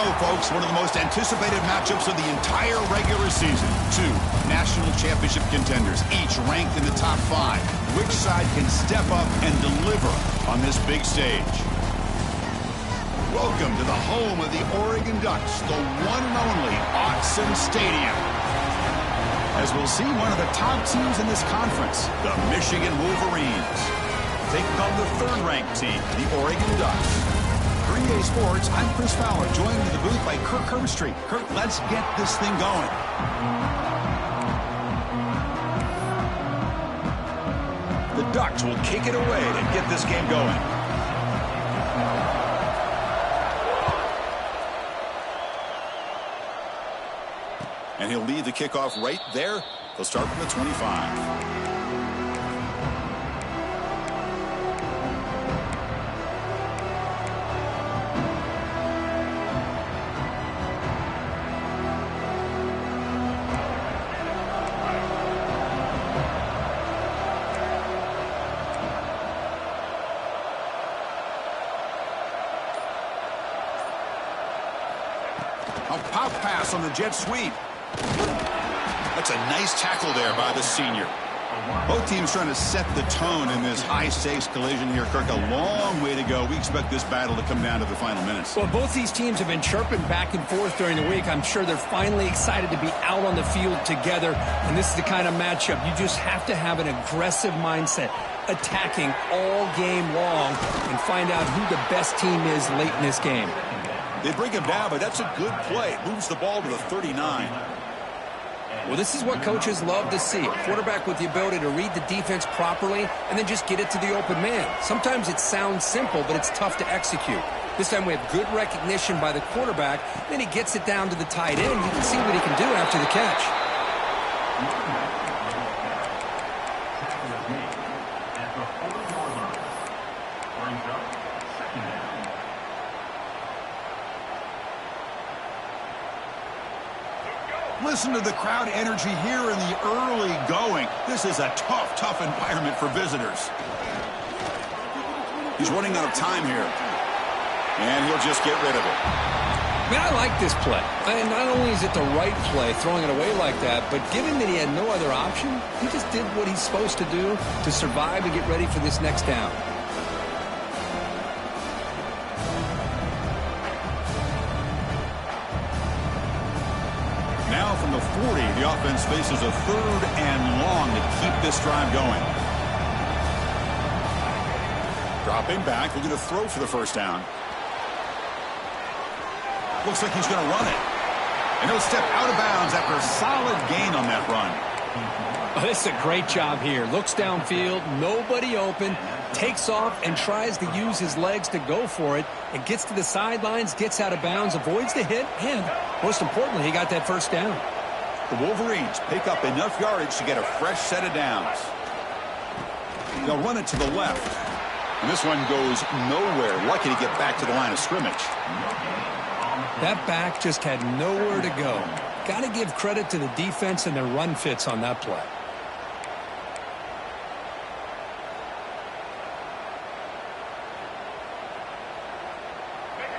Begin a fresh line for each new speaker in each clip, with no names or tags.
go, folks. One of the most anticipated matchups of the entire regular season. Two national championship contenders, each ranked in the top 5. Which side can step up and deliver on this big stage? Welcome to the home of the Oregon Ducks, the one and only Autzen Stadium. As we'll see one of the top teams in this conference, the Michigan Wolverines, taking on the third-ranked team, the Oregon Ducks. For EA Sports, I'm Chris Fowler, joined in the booth by Kirk Herbstreit. Kirk, let's get this thing going. The Ducks will kick it away to get this game going. And he'll lead the kickoff right there. They'll start from the 25. A pop pass on the jet sweep. That's a nice tackle there by the senior. Both teams trying to set the tone in this high-stakes collision here, Kirk. A long way to go. We expect this battle to come down to the final minutes.
Well, both these teams have been chirping back and forth during the week. I'm sure they're finally excited to be out on the field together, and this is the kind of matchup you just have to have an aggressive mindset, attacking all game long, and find out who the best team is late in this game.
They bring him down, but that's a good play. Moves the ball to the 39.
Well, this is what coaches love to see. A quarterback with the ability to read the defense properly and then just get it to the open man. Sometimes it sounds simple, but it's tough to execute. This time we have good recognition by the quarterback. Then he gets it down to the tight end. You can see what he can do after the catch.
Listen to the crowd energy here in the early going. This is a tough environment for visitors. He's running out of time here. And he'll just get rid of it.
Man, I like this play. And not only is it the right play, throwing it away like that, but given that he had no other option, he just did what he's supposed to do to survive and get ready for this next down.
Now from the 40, the offense faces a third and long to keep this drive going. Dropping back, looking to throw for the first down. Looks like he's going to run it. And he'll step out of bounds after a solid gain on that run.
Oh, this is a great job here. Looks downfield, nobody open, takes off and tries to use his legs to go for it. And gets to the sidelines, gets out of bounds, avoids the hit, and most importantly, he got that first down.
The Wolverines pick up enough yardage to get a fresh set of downs. They'll run it to the left. And this one goes nowhere. Lucky to get back to the line of scrimmage.
That back just had nowhere to go. Got to give credit to the defense and their run fits on that play.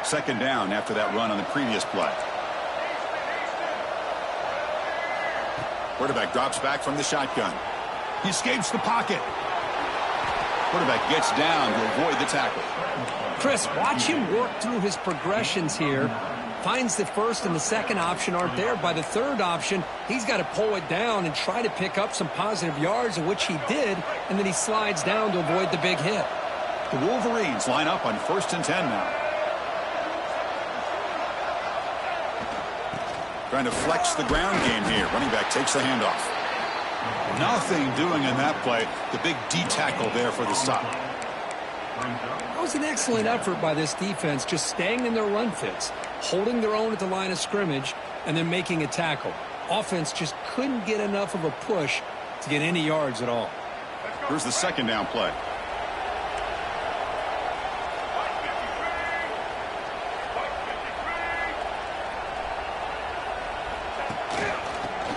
Second down after that run on the previous play. Quarterback drops back from the shotgun. He escapes the pocket. Quarterback gets down to avoid the tackle.
Chris, watch him work through his progressions here. Finds the first and the second option aren't there. By the third option, he's got to pull it down and try to pick up some positive yards, of which he did, and then he slides down to avoid the big hit.
The Wolverines line up on 1st and 10 now. Trying to flex the ground game here. Running back takes the handoff. Nothing doing in that play. The big D tackle there for the stop.
That was an excellent effort by this defense, just staying in their run fits, holding their own at the line of scrimmage, and then making a tackle. Offense just couldn't get enough of a push to get any yards at all.
Here's the second down play.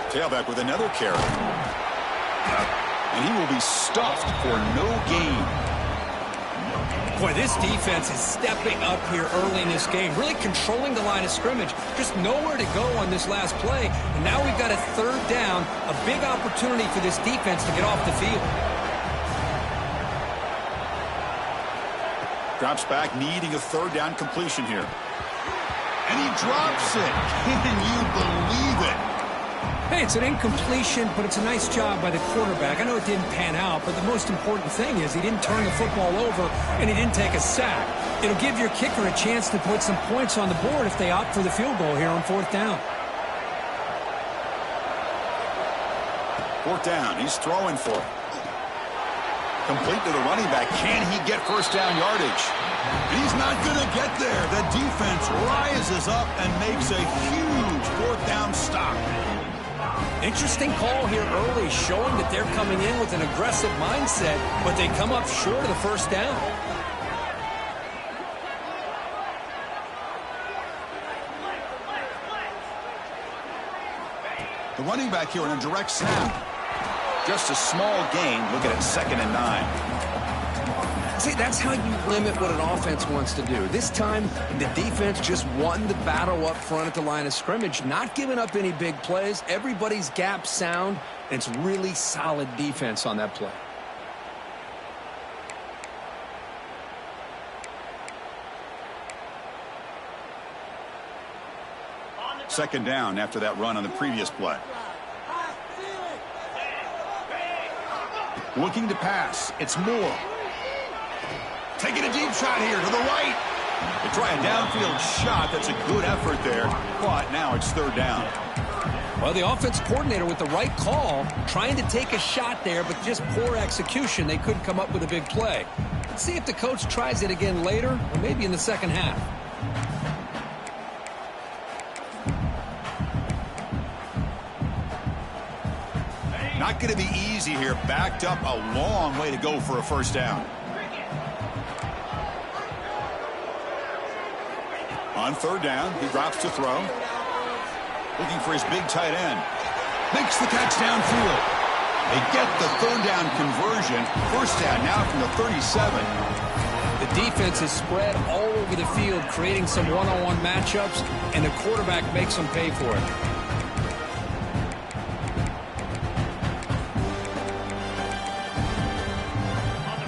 Tailback with another carry. And he will be stuffed for no gain.
Boy, this defense is stepping up here early in this game, really controlling the line of scrimmage. Just nowhere to go on this last play. And now we've got a third down, a big opportunity for this defense to get off the field.
Drops back, needing a third down completion here. And he drops it. Can you believe it?
Hey, it's an incompletion, but it's a nice job by the quarterback. I know it didn't pan out, but the most important thing is he didn't turn the football over and he didn't take a sack. It'll give your kicker a chance to put some points on the board if they opt for the field goal here on fourth down.
Fourth down, he's throwing for it. Complete to the running back. Can he get first down yardage? He's not going to get there. The defense rises up and makes a huge fourth down stop.
Interesting call here early, showing that they're coming in with an aggressive mindset, but they come up short of the first down.
The running back here in a direct snap. Just a small gain. Looking at 2nd and 9.
See, that's how you limit what an offense wants to do. This time, the defense just won the battle up front at the line of scrimmage, not giving up any big plays. Everybody's gap sound, and it's really solid defense on that play.
Second down after that run on the previous play. Looking to pass. It's Moore. Taking a deep shot here to the right. They try a downfield shot. That's a good effort there. But now it's third down.
Well, the offense coordinator with the right call, trying to take a shot there, but just poor execution. They couldn't come up with a big play. Let's see if the coach tries it again later, or maybe in the second half.
Not going to be easy here. Backed up a long way to go for a first down. On third down, he drops to throw. Looking for his big tight end. Makes the catch downfield. They get the third down conversion. First down now from the 37.
The defense is spread all over the field, creating some one-on-one matchups, and the quarterback makes them pay for it.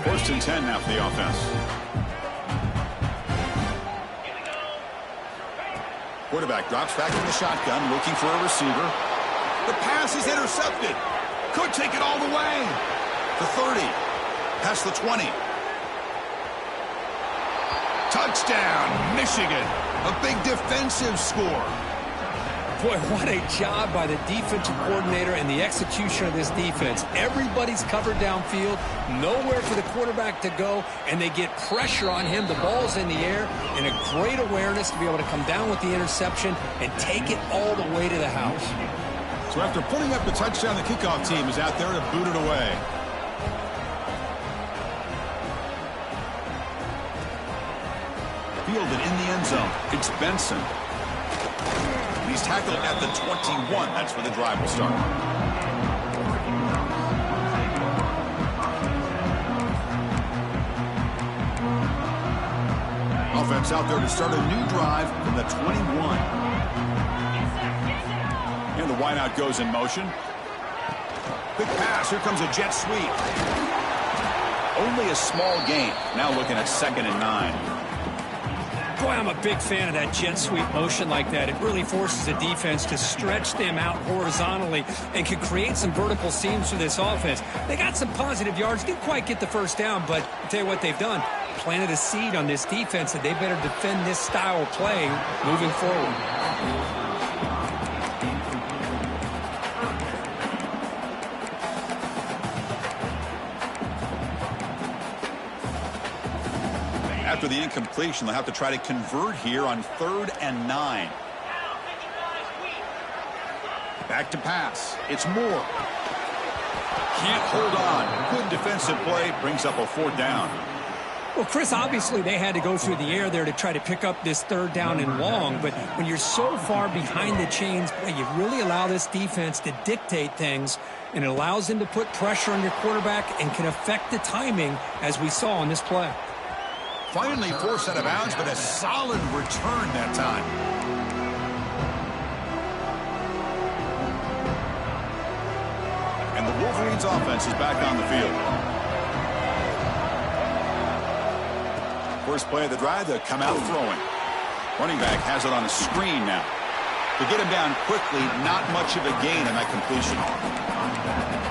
First and 10 now for the offense. Quarterback drops back in the shotgun, looking for a receiver. The pass is intercepted. Could take it all the way. The 30. Past the 20. Touchdown, Michigan. A big defensive score.
Boy, what a job by the defensive coordinator and the execution of this defense. Everybody's covered downfield, nowhere for the quarterback to go, and they get pressure on him. The ball's in the air, and a great awareness to be able to come down with the interception and take it all the way to the house.
So after putting up the touchdown, the kickoff team is out there to boot it away. Fielded in the end zone. It's Benson. He's tackled at the 21. That's where the drive will start. Offense out there to start a new drive from the 21. And the wideout goes in motion. Quick pass. Here comes a jet sweep. Only a small gain. Now looking at 2nd and 9.
Boy, I'm a big fan of that jet sweep motion like that. It really forces the defense to stretch them out horizontally and can create some vertical seams for this offense. They got some positive yards, didn't quite get the first down, but I'll tell you what they've done. Planted a seed on this defense that they better defend this style of play moving forward.
After the incompletion, they'll have to try to convert here on 3rd and 9. Back to pass. It's Moore. Can't hold on. Good defensive play. Brings up a 4th down.
Well, Chris, obviously they had to go through the air there to try to pick up this 3rd down and long, but when you're so far behind the chains, boy, you really allow this defense to dictate things, and it allows them to put pressure on your quarterback and can affect the timing, as we saw on this play.
Finally forced out of bounds, but a solid return that time. And the Wolverines offense is back on the field. First play of the drive, they'll come out throwing. Running back has it on a screen now. To get him down quickly, not much of a gain on that completion.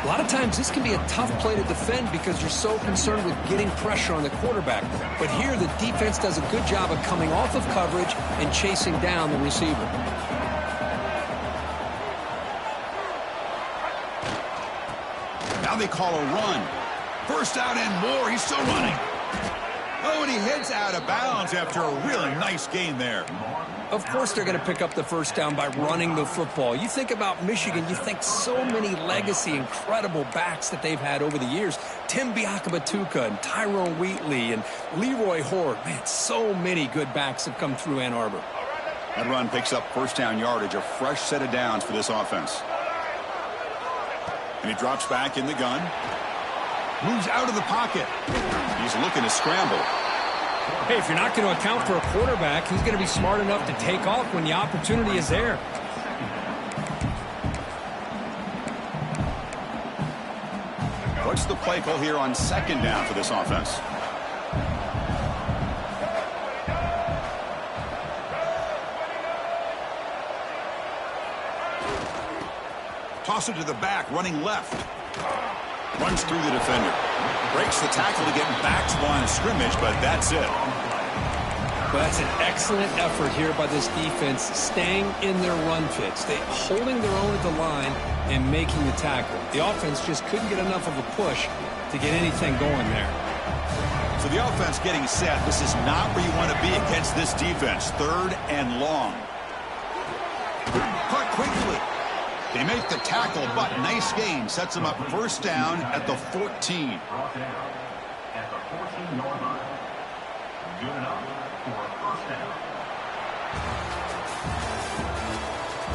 A lot of times this can be a tough play to defend because you're so concerned with getting pressure on the quarterback. But here the defense does a good job of coming off of coverage and chasing down the receiver.
Now they call a run. First down and more. He's still running. Oh, and he heads out of bounds after a really nice gain there.
Of course they're going to pick up the first down by running the football. You think about Michigan, you think so many legacy, incredible backs that they've had over the years. Tim Biakabatuka and Tyrone Wheatley and Leroy Horde. Man, so many good backs have come through Ann Arbor.
That run picks up first down yardage, a fresh set of downs for this offense. And he drops back in the gun. Moves out of the pocket. He's looking to scramble.
Hey, if you're not going to account for a quarterback, he's going to be smart enough to take off when the opportunity is there.
What's the play call here on second down for this offense? Toss it to the back, running left. Runs through the defender. Breaks the tackle to get back to the line of scrimmage, but that's it.
Well, that's an excellent effort here by this defense, staying in their run fits. They holding their own at the line and making the tackle. The offense just couldn't get enough of a push to get anything going there.
So the offense getting set. This is not where you want to be against this defense. Third and long. Caught quickly. They make the tackle, but nice gain. Sets them up first down at the 14.
At the 14-yard line. Good enough for a first down.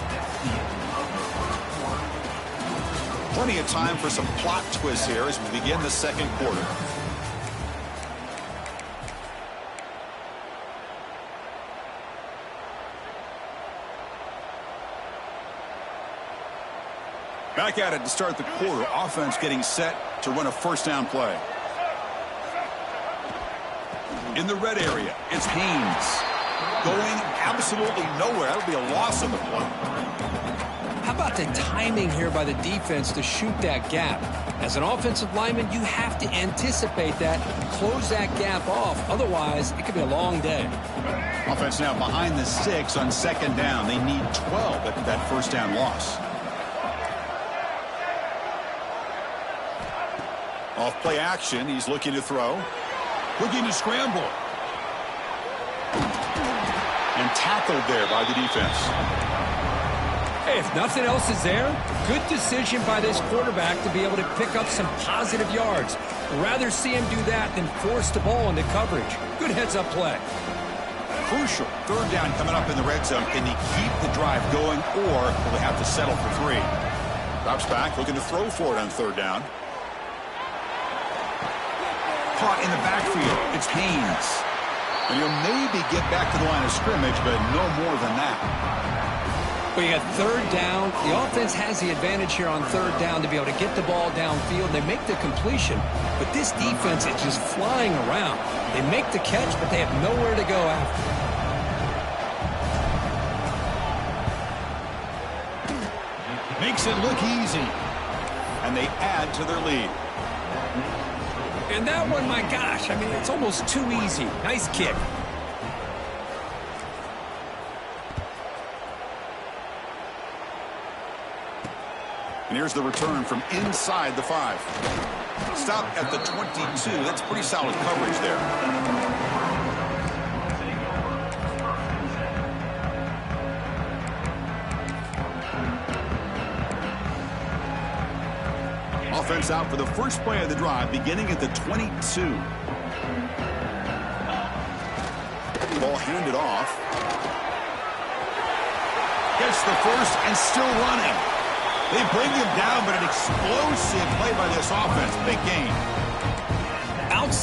That's the end of the first quarter.
Plenty of time for some plot twists here as we begin the second quarter. Back at it to start the quarter. Offense getting set to run a first down play. In the red area, it's Haynes. Going absolutely nowhere. That'll be a loss of the play.
How about the timing here by the defense to shoot that gap? As an offensive lineman, you have to anticipate that, close that gap off. Otherwise, it could be a long day.
Offense now behind the 6 on second down. They need 12 at that first down loss. Off play action, he's looking to throw. Looking to scramble. And tackled there by the defense.
Hey, if nothing else is there, good decision by this quarterback to be able to pick up some positive yards. Rather see him do that than force the ball into coverage. Good heads-up play.
Crucial. Third down coming up in the red zone. Can he keep the drive going, or will they have to settle for 3? Drops back, looking to throw for it on third down. Caught in the backfield. It's Haynes. And he'll maybe get back to the line of scrimmage, but no more than that.
But you got third down. The offense has the advantage here on third down to be able to get the ball downfield. They make the completion, but this defense is just flying around. They make the catch, but they have nowhere to go after.
Makes it look easy. And they add to their lead.
And that one, my gosh, I mean, it's almost too easy. Nice kick.
And here's the return from inside the 5. Stop at the 22. That's pretty solid coverage there. Offense out for the first play of the drive, beginning at the 22. Ball handed off. Gets the first and still running. They bring him down, but an explosive play by this offense. Big gain.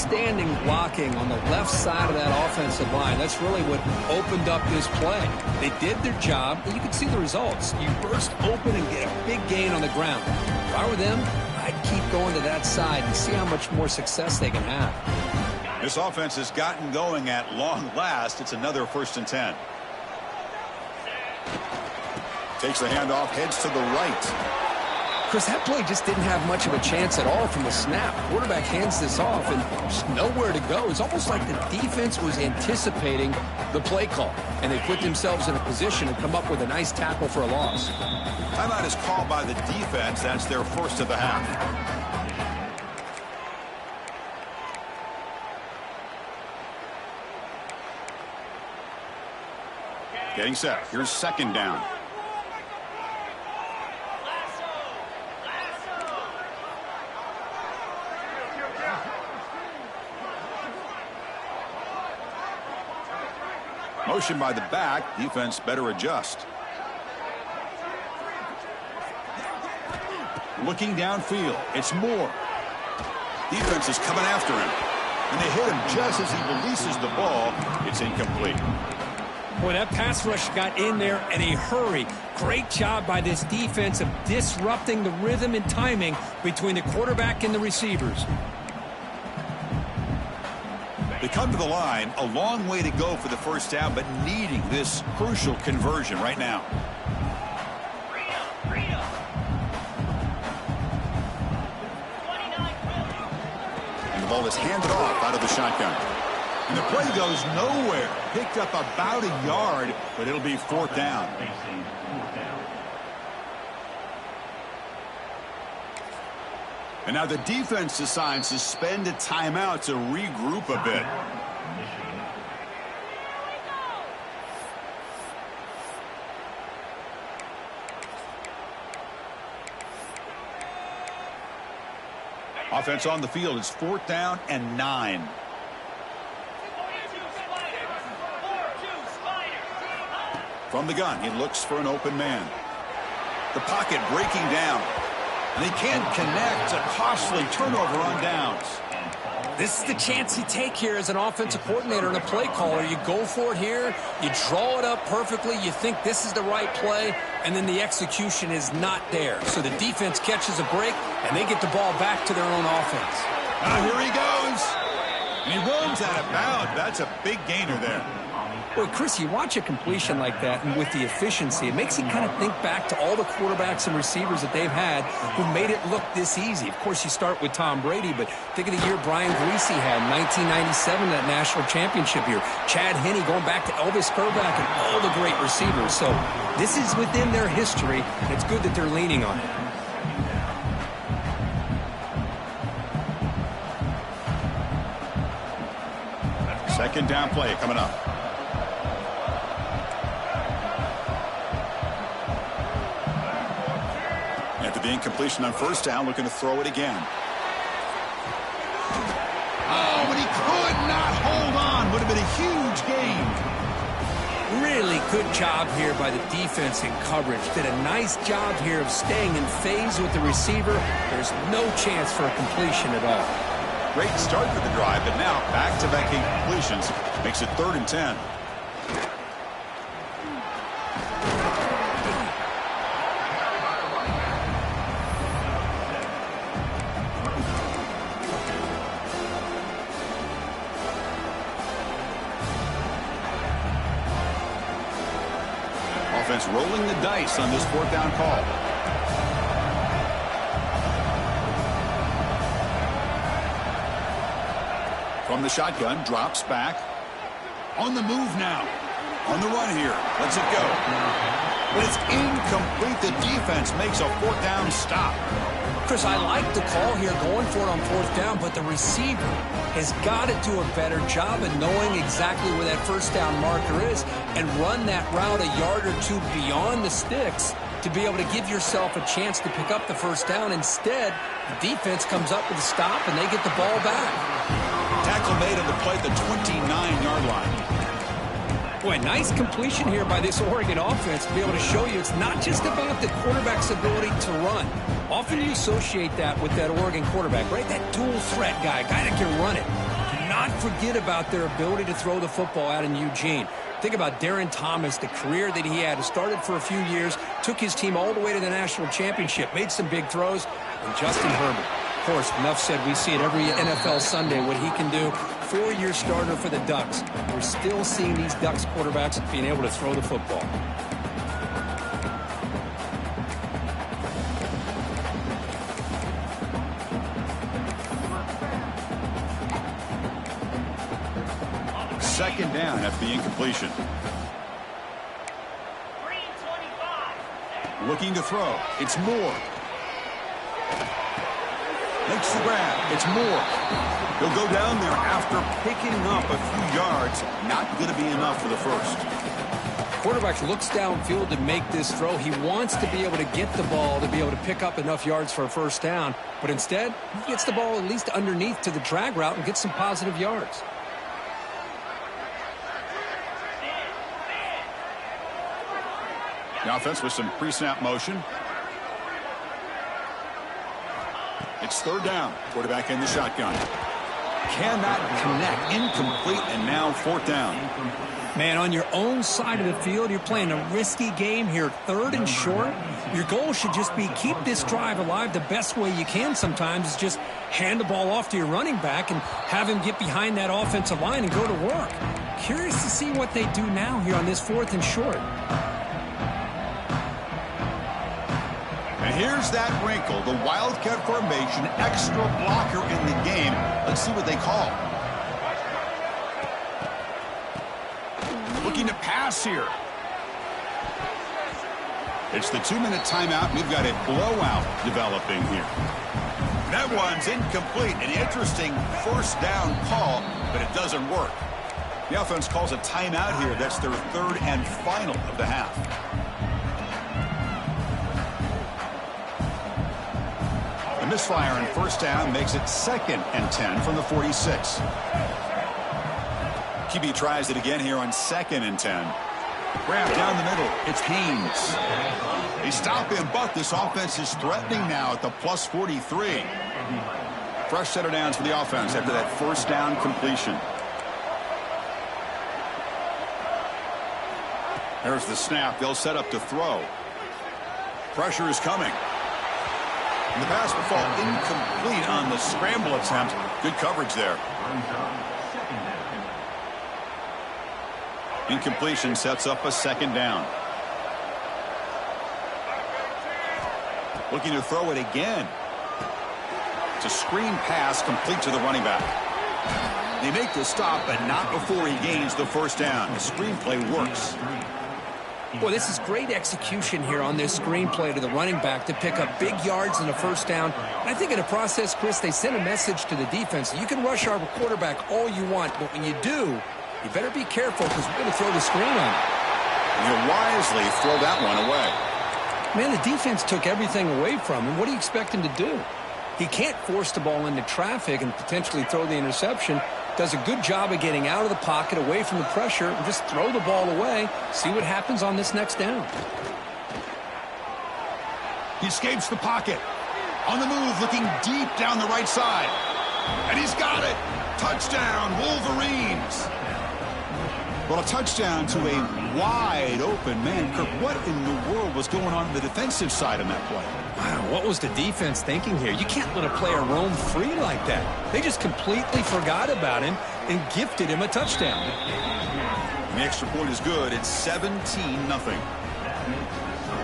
outstanding blocking on the left side of that offensive line. That's really what opened up this play. They did their job, and you can see the results. You burst open and get a big gain on the ground. If I were them, I'd keep going to that side and see how much more success they can have.
This offense has gotten going at long last. It's another 1st and 10. Takes the handoff, heads to the right.
Chris, that play just didn't have much of a chance at all from the snap. Quarterback hands this off and just nowhere to go. It's almost like the defense was anticipating the play call, and they put themselves in a position to come up with a nice tackle for a loss.
Timeout is called by the defense. That's their first of the half. Getting set. Here's 2nd down. Motion by the back. Defense better adjust. Looking downfield. It's Moore. Defense is coming after him. And they hit him just as he releases the ball. It's incomplete.
Boy, that pass rush got in there in a hurry. Great job by this defense of disrupting the rhythm and timing between the quarterback and the receivers.
They come to the line, a long way to go for the 1st down, but needing this crucial conversion right now. And the ball is handed off out of the shotgun. And the play goes nowhere. Picked up about a yard, but it'll be 4th down. And now the defense decides to spend a timeout to regroup a bit. Offense on the field is 4th down and 9. From the gun, he looks for an open man. The pocket breaking down. And they can't connect. A costly turnover on downs.
This is the chance you take here as an offensive coordinator and a play caller. You go for it here. You draw it up perfectly. You think this is the right play, and then the execution is not there. So the defense catches a break, and they get the ball back to their own offense.
Here he goes. And he runs out of bounds. That's a big gainer there.
Boy, Chris, you watch a completion like that, and with the efficiency, it makes you kind of think back to all the quarterbacks and receivers that they've had who made it look this easy. Of course, you start with Tom Brady, but think of the year Brian Griese had in 1997, that national championship year. Chad Henne going back to Elvis Grbac and all the great receivers. So this is within their history, and it's good that they're leaning on it.
Second down play coming up. After the incompletion on 1st down, looking to throw it again. Oh, but he could not hold on. Would have been a huge gain.
Really good job here by the defense in coverage. Did a nice job here of staying in phase with the receiver. There's no chance for a completion at all.
Great start for the drive, but now back-to-back incompletions makes it 3rd and 10. Offense rolling the dice on this 4th down call. From the shotgun, drops back. On the move now. On the run here. Lets it go. But it's incomplete. The defense makes a 4th down stop.
Chris, I like the call here going for it on 4th down, but the receiver has got to do a better job of knowing exactly where that 1st down marker is and run that route a yard or two beyond the sticks to be able to give yourself a chance to pick up the 1st down. Instead, the defense comes up with a stop, and they get the ball back.
Tackle made on the play at the 29-yard line.
Boy, nice completion here by this Oregon offense to be able to show you it's not just about the quarterback's ability to run. Often you associate that with that Oregon quarterback, right? That dual threat guy that can run it. not forget about their ability to throw the football out in Eugene. Think about Darren Thomas, the career that he had. He started for a few years, took his team all the way to the national championship, made some big throws, and Justin Herbert. Of course, enough said, we see it every NFL Sunday, what he can do. 4-year starter for the Ducks. We're still seeing these Ducks quarterbacks being able to throw the football.
Second down after the incompletion. Looking to throw. It's Moore. Makes the grab. It's Moore. He'll go down there after picking up a few yards. Not going to be enough for the first.
Quarterback looks downfield to make this throw. He wants to be able to get the ball to be able to pick up enough yards for a first down. But instead, he gets the ball at least underneath to the drag route and gets some positive yards.
The offense with some pre-snap motion. It's third down. Quarterback in the shotgun. Cannot connect. Incomplete, and now fourth down.
Man, on your own side of the field, you're playing a risky game here. Third and short. Your goal should just be keep this drive alive the best way you can sometimes is just hand the ball off to your running back and have him get behind that offensive line and go to work. Curious to see what they do now here on this fourth and short.
And here's that wrinkle, the Wildcat formation, extra blocker in the game. Let's see what they call. Looking to pass here. It's the 2-minute timeout. We've got a blowout developing here. That one's incomplete. An interesting first down call, but it doesn't work. The offense calls a timeout here. That's their third and final of the half. The misfire in first down makes it 2nd and 10 from the 46. QB tries it again here on 2nd and 10. Grab down the middle. It's Haynes. They stop him, but this offense is threatening now at the plus 43. Fresh set of downs for the offense after that first down completion. There's the snap. They'll set up to throw. Pressure is coming. And the pass will fall incomplete on the scramble attempt. Good coverage there. Incompletion sets up a second down. Looking to throw it again. It's a screen pass complete to the running back. They make the stop, but not before he gains the first down. The screenplay works.
Boy, this is great execution here on this screenplay to the running back to pick up big yards in the first down. And I think in the process, Chris, they sent a message to the defense. You can rush our quarterback all you want, but when you do, you better be careful because we're going to throw the screen on you.
And you'll wisely throw that one away.
Man, the defense took everything away from him. What do you expect him to do? He can't force the ball into traffic and potentially throw the interception. Does a good job of getting out of the pocket, away from the pressure, and just throw the ball away. See what happens on this next down.
He escapes the pocket. On the move, looking deep down the right side. And he's got it. Touchdown, Wolverines. Well, a touchdown to a wide-open man. Kirk, what in the world was going on the defensive side on that play?
Wow, what was the defense thinking here? You can't let a player roam free like that. They just completely forgot about him and gifted him a touchdown.
The extra point is good. It's 17-0.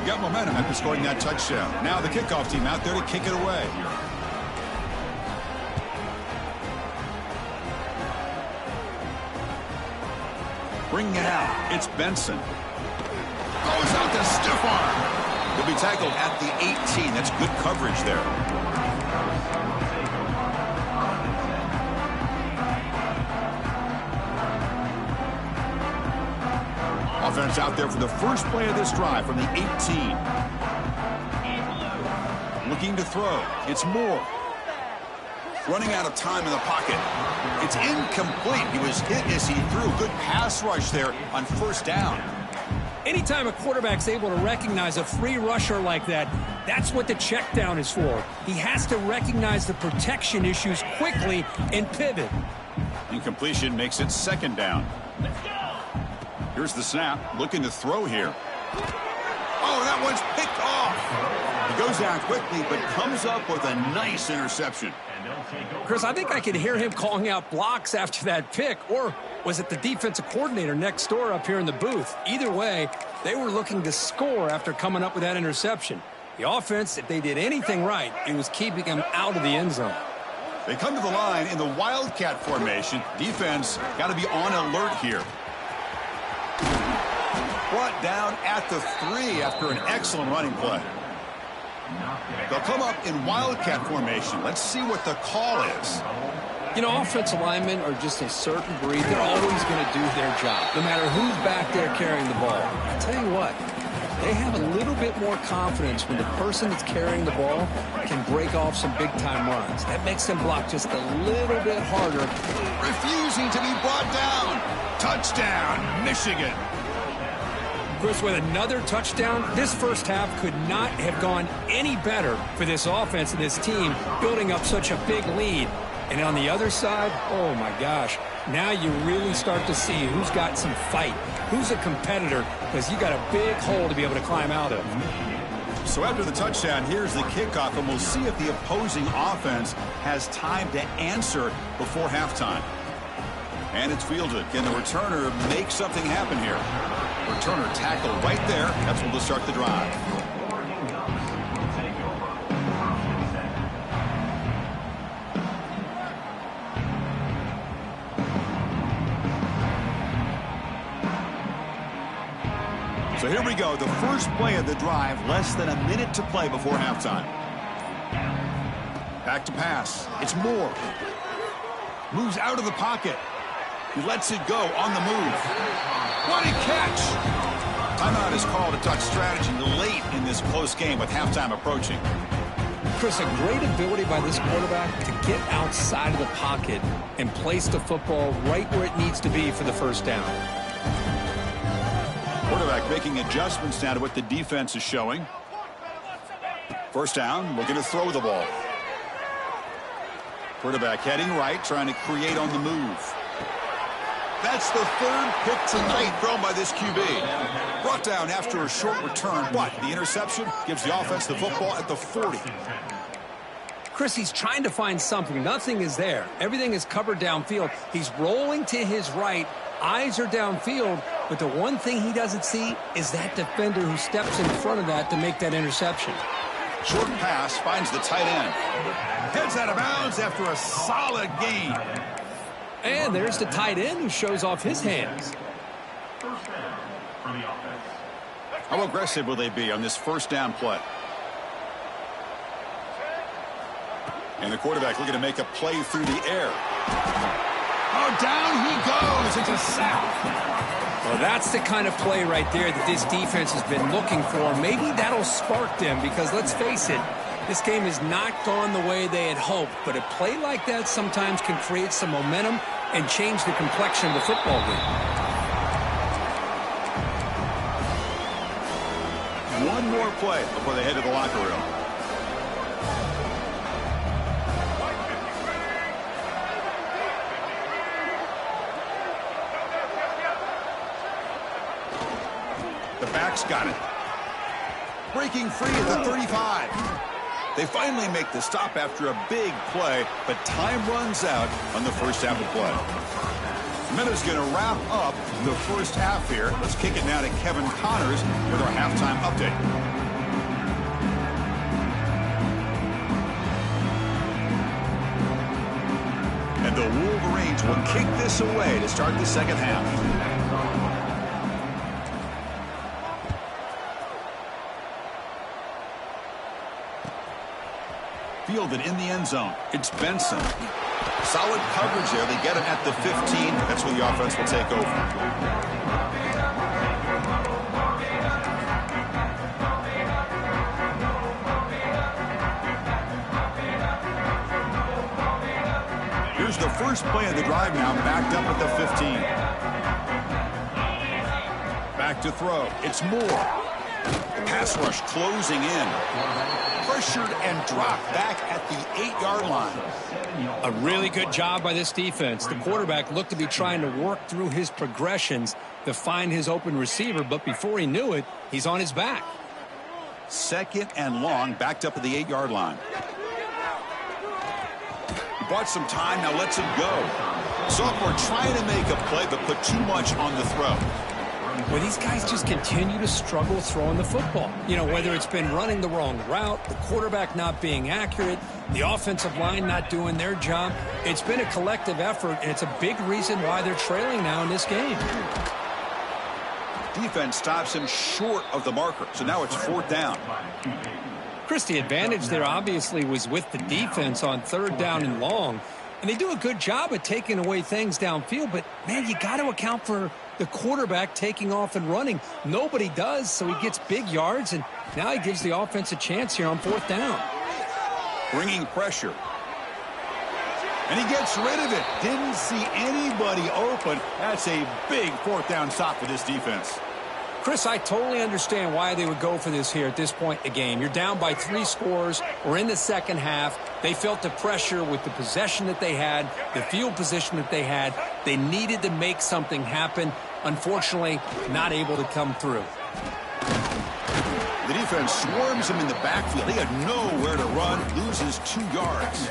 Got momentum after scoring that touchdown. Now the kickoff team out there to kick it away. Bringing it out. It's Benson. Goes out to stiff arm. He'll be tackled at the 18. That's good coverage there. Offense out there for the first play of this drive from the 18. Looking to throw. It's Moore. Running out of time in the pocket. It's incomplete. He was hit as he threw. Good pass rush there on first down.
Anytime a quarterback's able to recognize a free rusher like that, that's what the check down is for. He has to recognize the protection issues quickly and pivot.
Incompletion makes it second down. Here's the snap, looking to throw here. Oh, that one's picked off. He goes down quickly, but comes up with a nice interception.
Chris, I think I could hear him calling out blocks after that pick, or was it the defensive coordinator next door up here in the booth? Either way, they were looking to score after coming up with that interception. The offense, if they did anything right, it was keeping him out of the end zone.
They come to the line in the Wildcat formation. Defense got to be on alert here. Brought down at the 3 after an excellent running play. They'll come up in Wildcat formation. Let's see what the call is.
You know, offensive linemen are just a certain breed. They're always going to do their job, no matter who's back there carrying the ball. I tell you what, they have a little bit more confidence when the person that's carrying the ball can break off some big-time runs. That makes them block just a little bit harder.
Refusing to be brought down. Touchdown, Michigan.
Chris, with another touchdown, this first half could not have gone any better for this offense and this team, building up such a big lead. And on the other side, oh my gosh, now you really start to see who's got some fight, who's a competitor, because you got a big hole to be able to climb out of.
So after the touchdown, here's the kickoff, and we'll see if the opposing offense has time to answer before halftime. And it's fielded. Can the returner make something happen here? Returner tackle right there. That's what will start the drive. So here we go. The first play of the drive. Less than a minute to play before halftime. Back to pass. It's Moore. Moves out of the pocket. He lets it go on the move. What a catch! Timeout is called to talk strategy late in this close game with halftime approaching.
Chris, a great ability by this quarterback to get outside of the pocket and place the football right where it needs to be for the first down.
Quarterback making adjustments now to what the defense is showing. First down, looking to throw the ball. Quarterback heading right, trying to create on the move. That's the third pick tonight thrown by this QB. Brought down after a short return, but the interception gives the offense the football at the 40.
Chris, he's trying to find something. Nothing is there. Everything is covered downfield. He's rolling to his right. Eyes are downfield, but the one thing he doesn't see is that defender who steps in front of that to make that interception.
Short pass finds the tight end. Heads out of bounds after a solid gain.
And there's the tight end who shows off his hands.
First down for the offense.
How aggressive will they be on this first down play? And the quarterback looking to make a play through the air. Oh, down he goes. It's a sack.
Well, that's the kind of play right there that this defense has been looking for. Maybe that'll spark them because, let's face it, this game has not gone the way they had hoped. But a play like that sometimes can create some momentum and change the complexion of the football game.
One more play before they head to the locker room. The back's got it. Breaking free at the 35. They finally make the stop after a big play, but time runs out on the first half of play. Minutes going to wrap up the first half here. Let's kick it now to Kevin Connors with our halftime update. And the Wolverines will kick this away to start the second half. Fielded in the end zone. It's Benson. Solid coverage there. They get him at the 15. That's where the offense will take over. Here's the first play of the drive now, backed up at the 15. Back to throw. It's Moore. Pass rush closing in. Pressured and dropped back at the 8-yard line.
A really good job by this defense. The quarterback looked to be trying to work through his progressions to find his open receiver, but before he knew it, he's on his back.
2nd and long, backed up at the 8-yard line. He bought some time, now lets it go. Sophomore trying to make a play, but put too much on the throw.
Well, these guys just continue to struggle throwing the football. You know, whether it's been running the wrong route, the quarterback not being accurate, the offensive line not doing their job. It's been a collective effort, and it's a big reason why they're trailing now in this game.
Defense stops him short of the marker, so now it's 4th down.
Chris, the advantage there obviously was with the defense on 3rd down and long. And they do a good job at taking away things downfield, but, man, you got to account for the quarterback taking off and running. Nobody does, so he gets big yards, and now he gives the offense a chance here on 4th down.
Bringing pressure. And he gets rid of it. Didn't see anybody open. That's a big 4th down stop for this defense.
Chris, I totally understand why they would go for this here at this point in the game. You're down by 3 scores. We're in the second half. They felt the pressure with the possession that they had, the field position that they had. They needed to make something happen. Unfortunately, not able to come through.
The defense swarms him in the backfield. He had nowhere to run, loses 2 yards.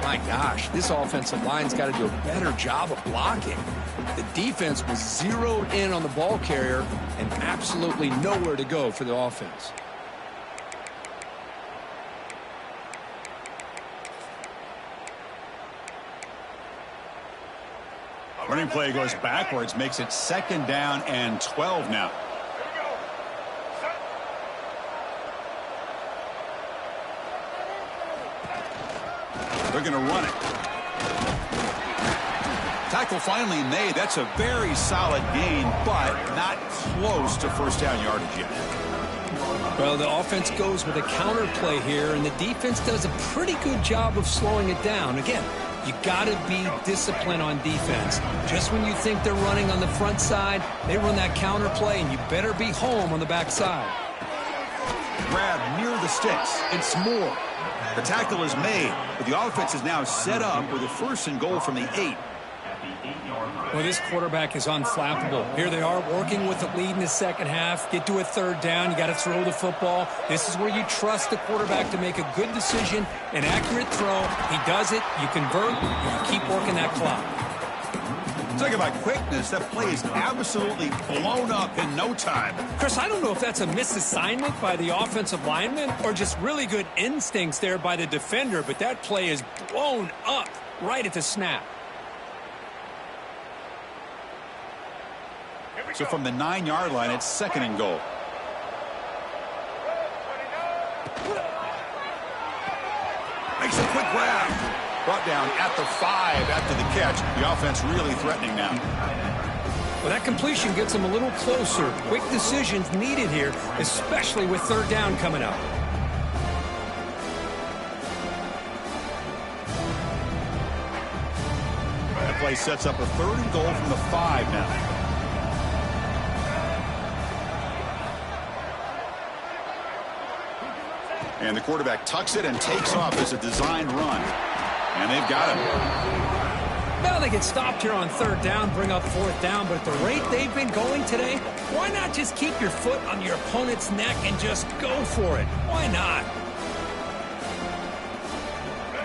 My gosh, this offensive line's got to do a better job of blocking. The defense was zeroed in on the ball carrier and absolutely nowhere to go for the offense.
Running play goes backwards, makes it 2nd down and 12 now. They're going to run it. Tackle finally made. That's a very solid gain, but not close to 1st down yardage yet.
Well, the offense goes with a counter play here, and the defense does a pretty good job of slowing it down. Again, you got to be disciplined on defense. Just when you think they're running on the front side, they run that counter play, and you better be home on the back side.
Grab near the sticks. It's Moore. The tackle is made, but the offense is now set up with a 1st and goal from the 8.
Well, this quarterback is unflappable. Here they are working with the lead in the second half. Get to a 3rd down. You got to throw the football. This is where you trust the quarterback to make a good decision, an accurate throw. He does it. You convert. You keep working that clock.
Talk about quickness. That play is absolutely blown up in no time.
Chris, I don't know if that's a misassignment by the offensive lineman or just really good instincts there by the defender, but that play is blown up right at the snap.
So from the 9-yard line, it's 2nd and goal. Makes a quick grab. Brought down at the 5 after the catch. The offense really threatening now.
Well, that completion gets them a little closer. Quick decisions needed here, especially with 3rd down coming up.
That play sets up a 3rd and goal from the 5 now. And the quarterback tucks it and takes off as a designed run. And they've got him.
Well, they get stopped here on 3rd down, bring up 4th down, but at the rate they've been going today, why not just keep your foot on your opponent's neck and just go for it? Why not?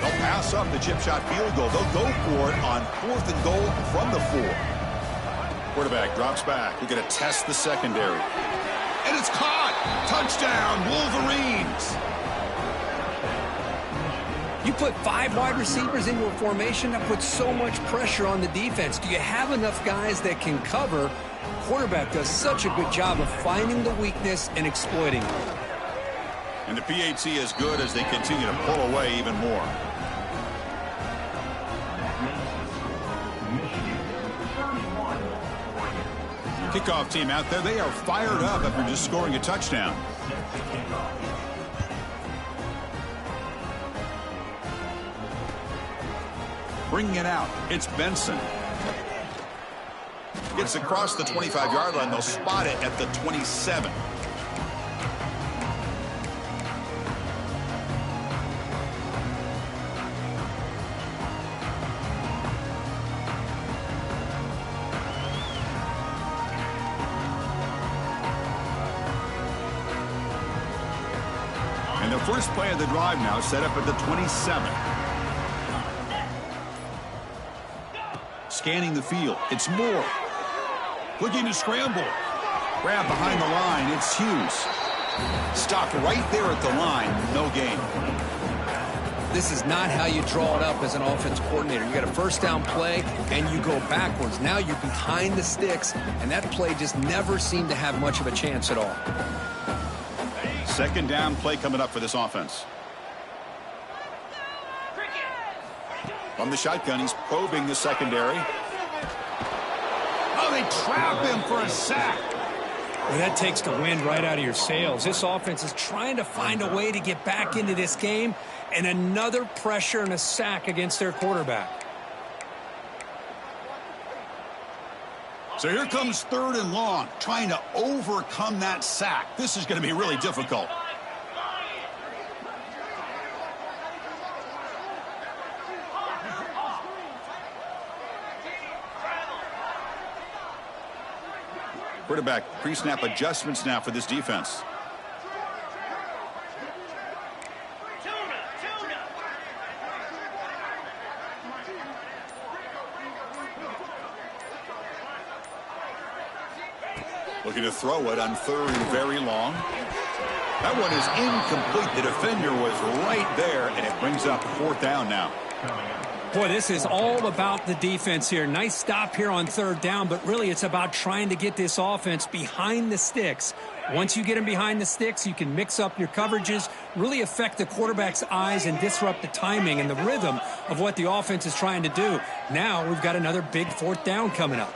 They'll pass up the chip shot field goal. They'll go for it on 4th and goal from the 4. Quarterback drops back. We're going to test the secondary. And it's caught. Touchdown, Wolverines.
You put 5 wide receivers into a formation, that puts so much pressure on the defense. Do you have enough guys that can cover? Quarterback does such a good job of finding the weakness and exploiting it.
And the PAT is good as they continue to pull away even more. Kickoff team out there, they are fired up after just scoring a touchdown. Bringing it out, it's Benson. Gets across the 25-yard line. They'll spot it at the 27. And the first play of the drive now set up at the 27. Scanning the field. It's Moore. Looking to scramble. Grab behind the line. It's Hughes. Stopped right there at the line. No gain.
This is not how you draw it up as an offense coordinator. You got a first down play, and you go backwards. Now you're behind the sticks, and that play just never seemed to have much of a chance at all.
Second down play coming up for this offense. From the shotgun, he's probing the secondary. Oh, they trap him for a sack.
Well, that takes the wind right out of your sails. This offense is trying to find a way to get back into this game, and another pressure and a sack against their quarterback.
So here comes 3rd and long, trying to overcome that sack. This is going to be really difficult. Quarterback pre-snap adjustments now for this defense. Looking to throw it on 3rd and very long. That one is incomplete. The defender was right there, and it brings up 4th down now.
Boy, this is all about the defense here. Nice stop here on 3rd down, but really it's about trying to get this offense behind the sticks. Once you get them behind the sticks, you can mix up your coverages, really affect the quarterback's eyes and disrupt the timing and the rhythm of what the offense is trying to do. Now we've got another big 4th down coming up.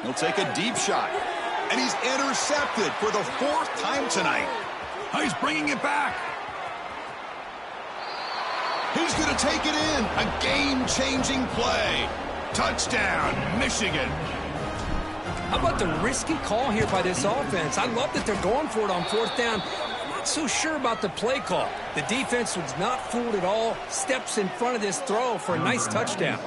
He'll take a deep shot, and he's intercepted for the 4th time tonight. Oh, he's bringing it back. He's going to take it in. A game-changing play. Touchdown, Michigan.
How about the risky call here by this offense? I love that they're going for it on 4th down. I'm not so sure about the play call. The defense was not fooled at all. Steps in front of this throw for a nice touchdown.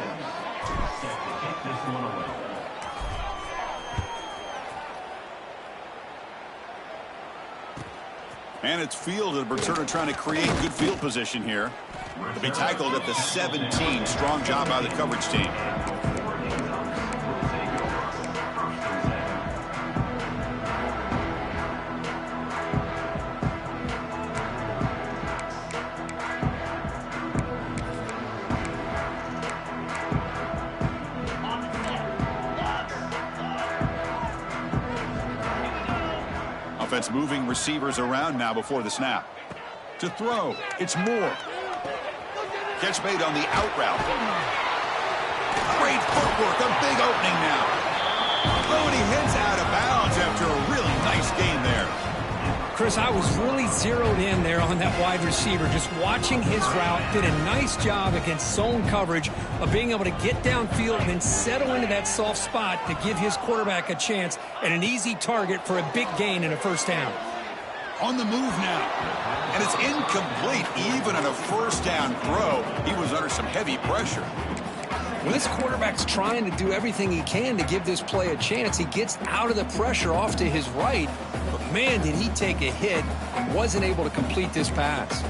And it's fielded. Returner trying to create good field position here. To be tackled at the 17. Strong job by the coverage team. Offense moving receivers around now before the snap. To throw, it's Moore. Catch made on the out route. Great footwork, a big opening now. Oh, and he heads out of bounds after a really nice game there.
Chris, I was really zeroed in there on that wide receiver. Just watching his route, did a nice job against zone coverage of being able to get downfield and then settle into that soft spot to give his quarterback a chance and an easy target for a big gain in a 1st down.
On the move now. And it's incomplete. Even on a 1st down throw, he was under some heavy pressure.
When this quarterback's trying to do everything he can to give this play a chance, he gets out of the pressure off to his right. But, man, did he take a hit and wasn't able to complete this pass.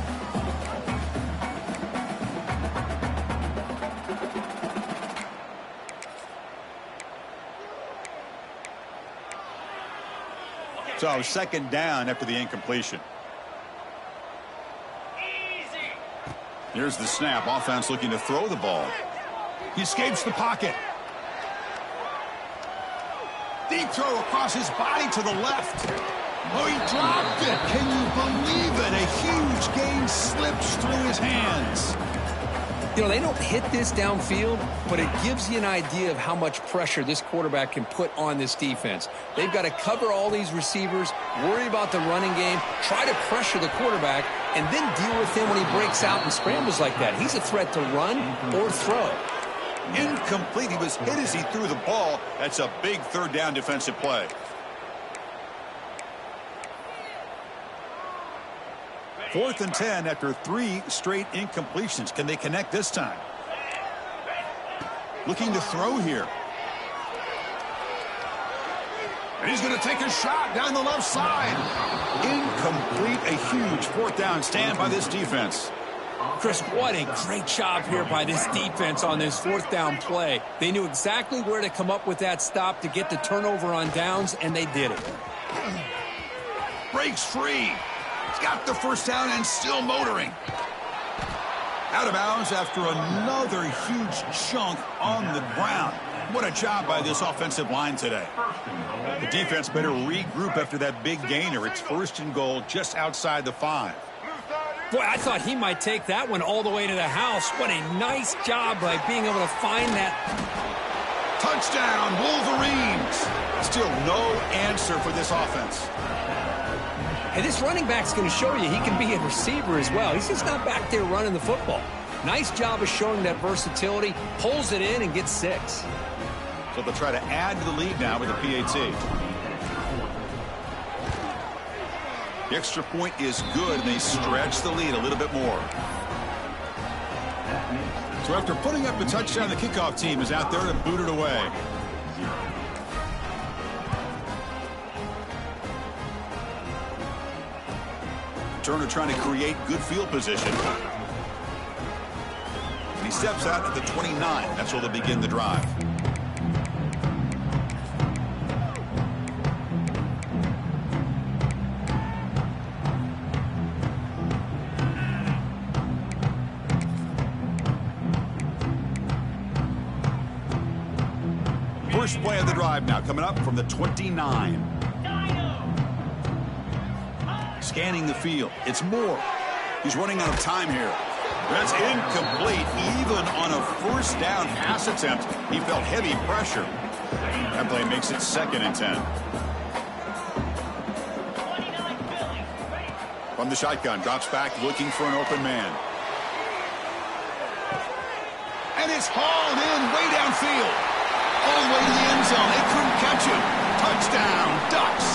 So 2nd down after the incompletion. Here's the snap. Offense looking to throw the ball. He escapes the pocket. Deep throw across his body to the left. Oh, he dropped it. Can you believe it? A huge gain slips through his hands.
You know, they don't hit this downfield, but it gives you an idea of how much pressure this quarterback can put on this defense. They've got to cover all these receivers, worry about the running game, try to pressure the quarterback, and then deal with him when he breaks out and scrambles like that. He's a threat to run or throw.
Incomplete. He was hit as he threw the ball. That's a big 3rd down defensive play. Fourth and 10 after 3 straight incompletions. Can they connect this time? Looking to throw here. And he's going to take a shot down the left side. Incomplete. A huge fourth down stand by this defense.
Chris, what a great job here by this defense on this fourth down play. They knew exactly where to come up with that stop to get the turnover on downs, and they did it.
Breaks free. He's got the first down and still motoring. Out of bounds after another huge chunk on the ground. What a job by this offensive line today. The defense better regroup after that big gainer. It's 1st and goal just outside the 5.
Boy, I thought he might take that one all the way to the house. What a nice job by being able to find that.
Touchdown, Wolverines. Still no answer for this offense.
Hey, this running back's going to show you he can be a receiver as well. He's just not back there running the football. Nice job of showing that versatility. Pulls it in and gets 6.
So they'll try to add to the lead now with a PAT. The extra point is good, and they stretch the lead a little bit more. So after putting up a touchdown, the kickoff team is out there to boot it away. Turner trying to create good field position. And he steps out at the 29. That's where they'll begin the drive. First play of the drive now coming up from the 29. Scanning the field. It's Moore. He's running out of time here. That's incomplete. Even on a first down pass attempt, he felt heavy pressure. That play makes it 2nd and 10. From the shotgun, drops back looking for an open man. And it's hauled in way downfield. All the way to the end zone. They couldn't catch him. Touchdown, Ducks.